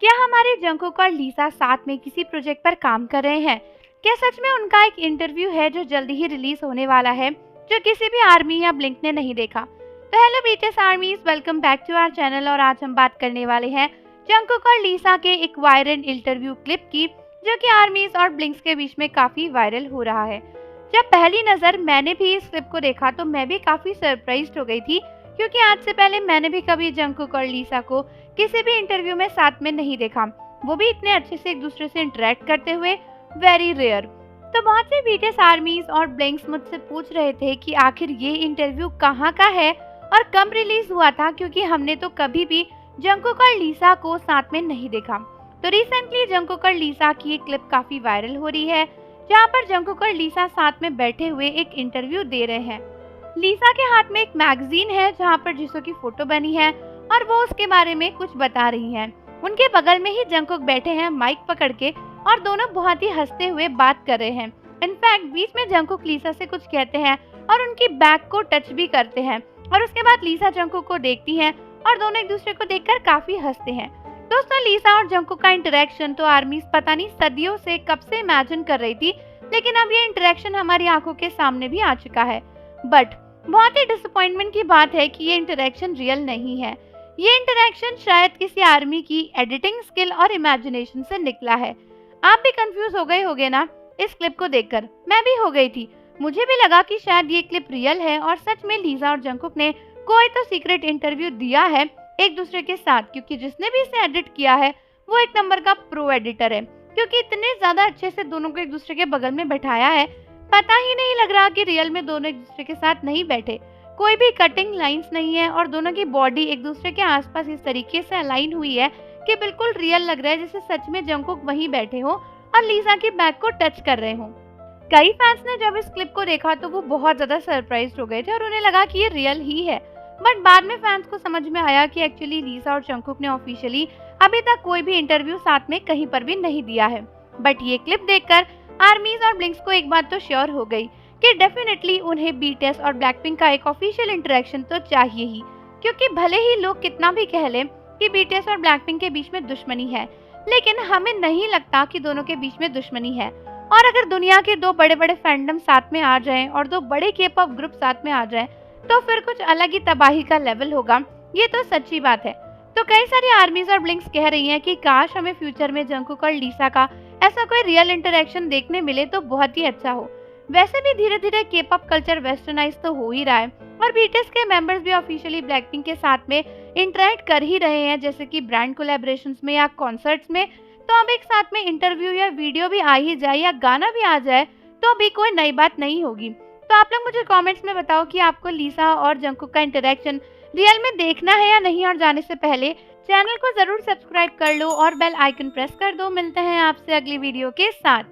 क्या हमारे जंगकुक और लीसा साथ में किसी प्रोजेक्ट पर काम कर रहे हैं? क्या सच में उनका एक इंटरव्यू है जो जल्दी ही रिलीज होने वाला है, जो किसी भी आर्मी या ब्लिंक ने नहीं देखा? तो hello BTS armies, welcome back to our channel. और आज हम बात करने वाले हैं जंगकुक और लीसा के एक वायरल इंटरव्यू क्लिप की, जो कि आर्मीज और ब्लिंक्स के बीच में काफी वायरल हो रहा है। जब पहली नजर मैंने भी इस क्लिप को देखा तो मैं भी काफी सरप्राइज्ड हो गई थी, क्योंकि आज से पहले मैंने भी कभी जंगकुक और लीसा को किसी भी इंटरव्यू में साथ में नहीं देखा, वो भी इतने अच्छे से एक दूसरे से इंटरेक्ट करते हुए। Very rare. तो बहुत से बीटीएस आर्मीज और ब्लिंक्स मुझसे पूछ रहे थे कि आखिर ये इंटरव्यू कहाँ का है और कब रिलीज हुआ था, क्योंकि हमने तो कभी भी जंगकुक और लीसा को साथ में नहीं देखा। तो रिसेंटली जंगकुक और लीसा की एक क्लिप काफी वायरल हो रही है, जहाँ पर जंगकुक और लीसा साथ में बैठे हुए एक इंटरव्यू दे रहे हैं। लीसा के हाथ में एक मैगजीन है जहाँ पर जिसो की फोटो बनी है और वो उसके बारे में कुछ बता रही हैं। उनके बगल में ही जंगकुक बैठे हैं माइक पकड़ के, और दोनों बहुत ही हंसते हुए बात कर रहे हैं। इनफैक्ट बीच में जंगकुक लीसा से कुछ कहते हैं और उनकी बैक को टच भी करते हैं, और उसके बाद लीसा जंगकुक को देखती हैं और दोनों एक दूसरे को देखकर काफी हंसते हैं। दोस्तों, लीसा और जंगकुक का इंटरेक्शन तो आर्मीज पता नहीं सदियों से कब से इमेजिन कर रही थी, लेकिन अब ये इंटरेक्शन हमारी आंखों के सामने भी आ चुका है। बट बहुत ही डिसअपॉइंटमेंट की बात है कि ये इंटरेक्शन रियल नहीं है। ये इंटरेक्शन शायद किसी आर्मी की एडिटिंग स्किल और इमेजिनेशन से निकला है। आप भी कंफ्यूज हो गए होंगे ना इस क्लिप को देखकर? मैं भी हो गई थी। मुझे भी लगा कि शायद ये क्लिप रियल है और सच में लीसा और जंगकुक ने कोई तो सीक्रेट इंटरव्यू दिया है एक दूसरे के साथ, क्योंकि जिसने भी इसे एडिट किया है वो एक नंबर का प्रो एडिटर है, क्योंकि इतने ज्यादा अच्छे से दोनों को एक दूसरे के बगल में बैठाया है, पता ही नहीं लग रहा कि रियल में दोनों एक दूसरे के साथ नहीं बैठे। कोई भी कटिंग लाइंस नहीं है और दोनों की बॉडी एक दूसरे के आसपास इस तरीके से अलाइन हुई है कि बिल्कुल रियल लग रहा है, जैसे सच में जंगकुक वहीं बैठे हो और लीसा की बैक को टच कर रहे हो। कई फैंस ने जब इस क्लिप को देखा तो वो बहुत ज्यादा सरप्राइज्ड हो गए थे और उन्हें लगा कि ये रियल ही है। बट बाद में फैंस को समझ में आया कि एक्चुअली लीसा और जंगकुक ने ऑफिशियली अभी तक कोई भी इंटरव्यू साथ में कहीं पर भी नहीं दिया है। बट ये क्लिप देखकर आर्मीज और ब्लिंक्स को एक बात तो श्योर हो गई कि डेफिनेटली उन्हें बीटीएस और ब्लैकपिंक का एक ऑफिशियल इंटरेक्शन तो चाहिए ही, क्योंकि भले ही लोग कितना भी कह लें कि बीटीएस और ब्लैकपिंक के बीच में दुश्मनी है, लेकिन हमें नहीं लगता कि दोनों के बीच में दुश्मनी है। और अगर दुनिया के दो बड़े बड़े फैंडम साथ में आ जाएं और दो बड़े के-पॉप ग्रुप साथ में आ जाएं, तो फिर कुछ अलग ही तबाही का लेवल होगा। ये तो सच्ची बात है। तो कई सारी आर्मीज और ब्लिंक्स कह रही हैं कि काश हमें फ्यूचर में जंगकुक और लीसा का ऐसा कोई रियल इंटरेक्शन देखने मिले तो बहुत ही अच्छा हो। वैसे भी धीरे धीरे के-पॉप कल्चर वेस्टर्नाइज तो हो ही रहा है और बीटीएस के मेंबर्स भी ऑफिशियली ब्लैकपिंक के साथ में इंटरेक्ट कर ही रहे हैं, जैसे कि ब्रांड कोलैबोरेशंस में या कॉन्सर्ट्स में। तो अब एक साथ में इंटरव्यू या वीडियो भी आ ही जाए या गाना भी आ जाए तो भी कोई नई बात नहीं होगी। तो आप लोग मुझे कमेंट्स में बताओ कि आपको लीसा और जंगकुक का इंटरेक्शन रियल में देखना है या नहीं, और जाने से पहले चैनल को जरूर सब्सक्राइब कर लो और बेल आइकन प्रेस कर दो। मिलते हैं आपसे अगली वीडियो के साथ।